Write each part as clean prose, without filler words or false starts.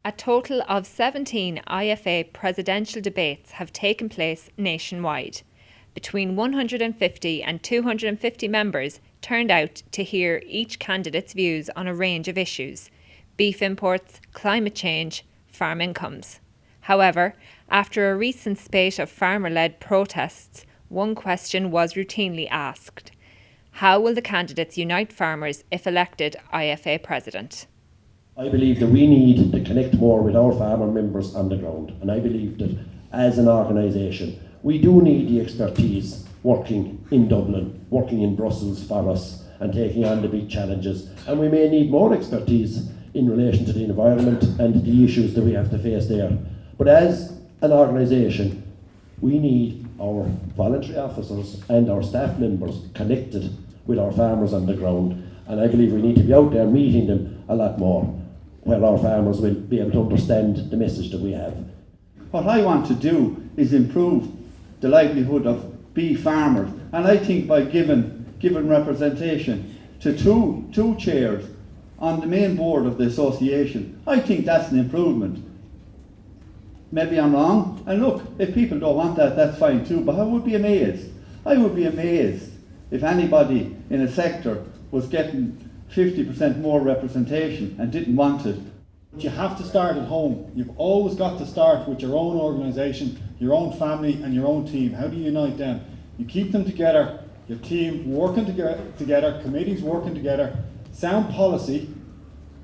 A total of 17 IFA presidential debates have taken place nationwide. Between 150 and 250 members turned out to hear each candidate's views on a range of issues: beef imports, climate change, farm incomes. However, after a recent spate of farmer-led protests, one question was routinely asked: how will the candidates unite farmers if elected IFA president? I believe that we need to connect more with our farmer members on the ground, and I believe that as an organisation we do need the expertise working in Dublin, working in Brussels for us and taking on the big challenges, and we may need more expertise in relation to the environment and the issues that we have to face there. But as an organisation we need our voluntary officers and our staff members connected with our farmers on the ground, and I believe we need to be out there meeting them a lot more, where our farmers will be able to understand the message that we have. What I want to do is improve the livelihood of beef farmers, and I think by giving representation to two chairs on the main board of the association, I think that's an improvement. Maybe I'm wrong, and look, if people don't want that, that's fine too, but I would be amazed if anybody in a sector was getting 50% more representation and didn't want it. You have to start at home. You've always got to start with your own organisation, your own family and your own team. How do you unite them? You keep them together, your team working together, committees working together, sound policy,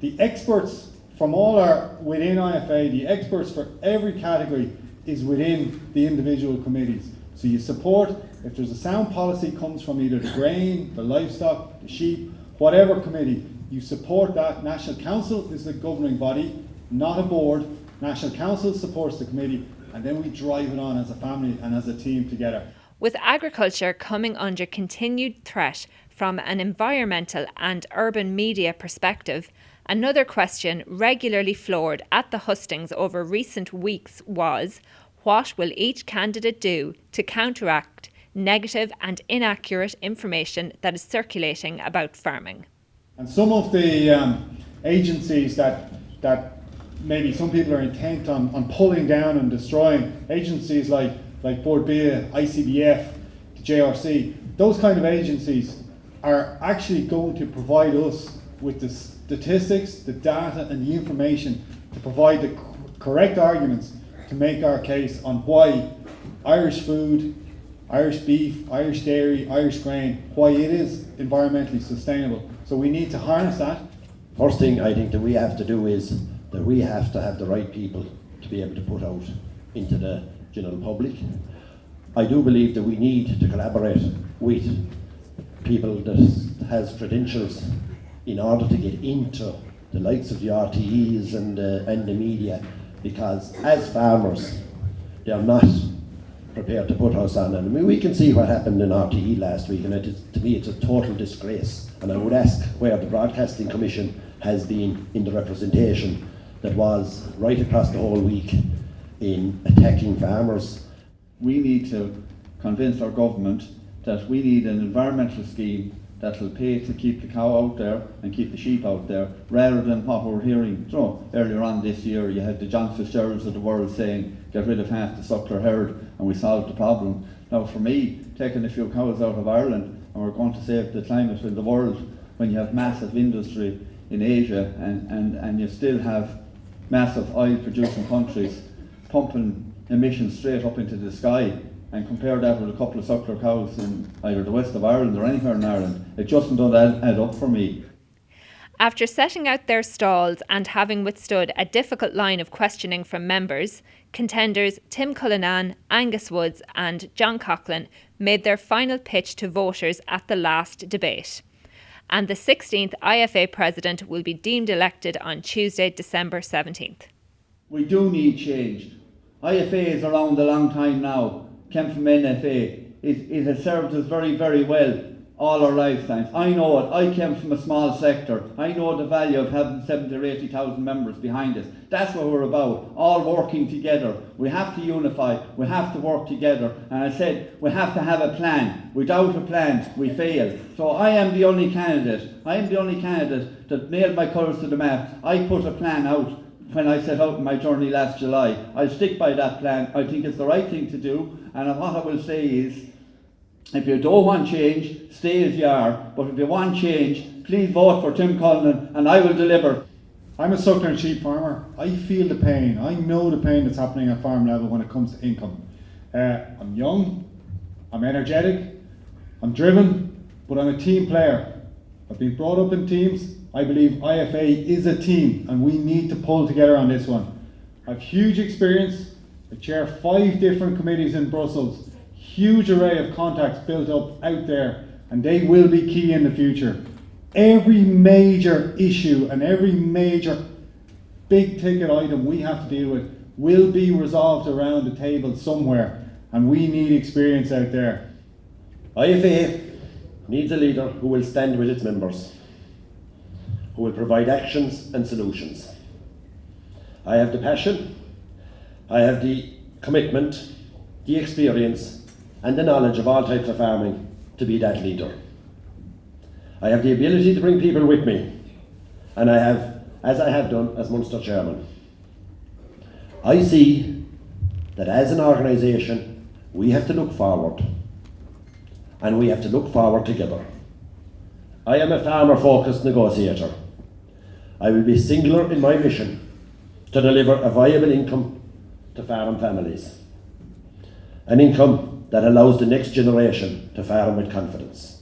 the experts from all our within IFA, the experts for every category is within the individual committees. So you support, if there's a sound policy comes from either the grain, the livestock, the sheep, whatever committee, you support that. National Council is the governing body, not a board. National Council supports the committee, and then we drive it on as a family and as a team together. With agriculture coming under continued threat from an environmental and urban media perspective, another question regularly floored at the hustings over recent weeks was: what will each candidate do to counteract negative and inaccurate information that is circulating about farming? And some of the agencies that maybe some people are intent on pulling down and destroying, agencies like Bord Bia, ICBF, the JRC, those kind of agencies are actually going to provide us with the statistics, the data and the information to provide the correct arguments to make our case on why Irish food, Irish beef, Irish dairy, Irish grain, why it is environmentally sustainable. So we need to harness that. First thing I think that we have to do is that we have to have the right people to be able to put out into the general public. I do believe that we need to collaborate with people that has credentials in order to get into the likes of the RTEs and the media, because as farmers they are not prepared to put us on. And I mean, we can see what happened in RTE last week, and to me it's a total disgrace. And I would ask where the Broadcasting Commission has been in the representation that was right across the whole week in attacking farmers. We need to convince our government that we need an environmental scheme that will pay to keep the cow out there and keep the sheep out there, rather than what we're hearing. So earlier on this year you had the John Fitzgeralds of the world saying get rid of half the suckler herd and we solved the problem. Now for me, taking a few cows out of Ireland and we're going to save the climate in the world, when you have massive industry in Asia and you still have massive oil producing countries pumping emissions straight up into the sky, and compare that with a couple of suckler cows in either the west of Ireland or anywhere in Ireland, it just doesn't add up for me. After setting out their stalls and having withstood a difficult line of questioning from members, contenders Tim Cullinan, Angus Woods and John Coughlin made their final pitch to voters at the last debate. And the 16th IFA president will be deemed elected on Tuesday, December 17th. We do need change. IFA is around a long time now. Came from NFA. It has served us very, very well all our lifetimes. I know it. I came from a small sector. I know the value of having 70 or 80,000 members behind us. That's what we're about, all working together. We have to unify, we have to work together. And I said, we have to have a plan. Without a plan, we fail. So I am the only candidate that nailed my colours to the map. I put a plan out when I set out on my journey last July. I'll stick by that plan. I think it's the right thing to do, and what I will say is, if you don't want change, stay as you are, but if you want change, please vote for Tim Cullinan and I will deliver. I'm a suckler and sheep farmer. I feel the pain. I know the pain that's happening at farm level when it comes to income. I'm young, I'm energetic, I'm driven, but I'm a team player. I've been brought up in teams. I believe IFA is a team and we need to pull together on this one. I have huge experience. I chair 5 different committees in Brussels. Huge array of contacts built up out there, and they will be key in the future. Every major issue and every major big ticket item we have to deal with will be resolved around the table somewhere, and we need experience out there. IFA needs a leader who will stand with its members, who will provide actions and solutions. I have the passion, I have the commitment, the experience and the knowledge of all types of farming to be that leader. I have the ability to bring people with me, and I have, as I have done as Munster Chairman. I see that as an organisation we have to look forward, and we have to look forward together. I am a farmer-focused negotiator. I will be singular in my mission to deliver a viable income to farm families, an income that allows the next generation to farm with confidence.